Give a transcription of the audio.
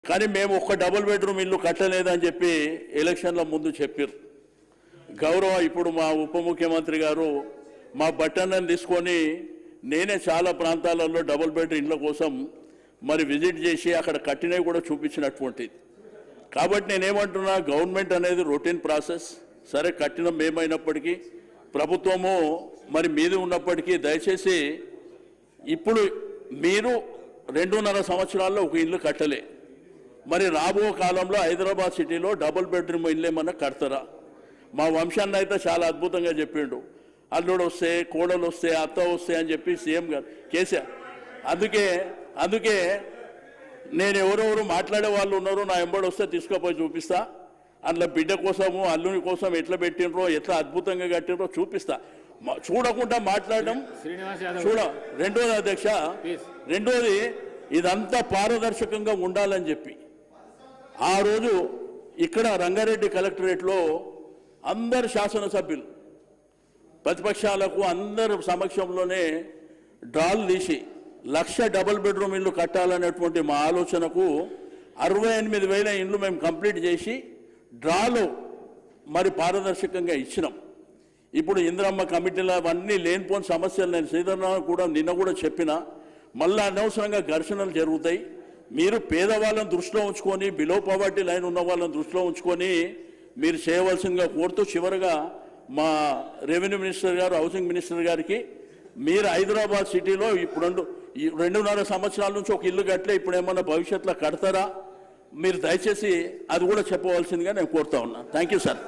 కానీ మేము ఒక్క డబుల్ బెడ్రూమ్ ఇల్లు కట్టలేదని చెప్పి ఎలక్షన్ల ముందు చెప్పారు. గౌరవ ఇప్పుడు మా ఉప ముఖ్యమంత్రి గారు మా బట్టన్నని తీసుకొని నేనే చాలా ప్రాంతాలలో డబుల్ బెడ్రూమ్ ఇళ్ళ కోసం మరి విజిట్ చేసి అక్కడ కట్టినవి కూడా చూపించినటువంటిది. కాబట్టి నేనేమంటున్నా, గవర్నమెంట్ అనేది రొటీన్ ప్రాసెస్. సరే కట్టిన మేమైనప్పటికీ ప్రభుత్వము మరి మీది ఉన్నప్పటికీ దయచేసి ఇప్పుడు మీరు 2.5 సంవత్సరాల్లో ఒక ఇల్లు కట్టలే, మరి రాబో కాలంలో హైదరాబాద్ సిటీలో డబుల్ బెడ్రూమ్ ఇల్లు ఏమన్నా కడతారా? మా వంశాన్ని అయితే చాలా అద్భుతంగా చెప్పిండు. అల్లుడు వస్తే, కోడలు వస్తే, అత్త వస్తే అని చెప్పి సీఎం గారు కేసీఆర్. అందుకే నేను ఎవరెవరు మాట్లాడే వాళ్ళు ఉన్నారు, నా ఎంబడి వస్తే తీసుకుపోయి చూపిస్తా. అందులో బిడ్డ కోసము అల్లుని కోసం ఎట్లా పెట్టినరో, ఎట్లా అద్భుతంగా కట్టినరో చూపిస్తా. చూడకుండా మాట్లాడడం రెండోది అధ్యక్ష, రెండోది ఇదంతా పారదర్శకంగా ఉండాలని చెప్పి ఆ రోజు ఇక్కడ రంగారెడ్డి కలెక్టరేట్లో అందరు శాసనసభ్యులు ప్రతిపక్షాలకు అందరి సమక్షంలోనే డ్రాలు తీసి 1,00,000 డబుల్ బెడ్రూమ్ ఇల్లు కట్టాలనేటువంటి మా ఆలోచనకు 68,000 ఇండ్లు మేము కంప్లీట్ చేసి డ్రాలో మరి పారదర్శకంగా ఇచ్చినాం. ఇప్పుడు ఇందిరమ్మ కమిటీలో అవన్నీ లేనిపోని సమస్యలు నేను శ్రీధరరావు కూడా నిన్న కూడా చెప్పిన, మళ్ళీ అనవసరంగా ఘర్షణలు జరుగుతాయి. మీరు పేదవాళ్ళని దృష్టిలో ఉంచుకొని, బిలో పవర్టీ లైన్ ఉన్న వాళ్ళని దృష్టిలో ఉంచుకొని మీరు చేయవలసిందిగా కోరుతూ, చివరిగా మా రెవెన్యూ మినిస్టర్ గారు, హౌసింగ్ మినిస్టర్ గారికి, మీరు హైదరాబాద్ సిటీలో ఇప్పుడు 2.5 సంవత్సరాల నుంచి ఒక ఇల్లు కట్టలే, ఇప్పుడు ఏమన్నా భవిష్యత్తులో కడతారా? మీరు దయచేసి అది కూడా చెప్పవలసిందిగా నేను కోరుతా ఉన్నా. Thank you sir.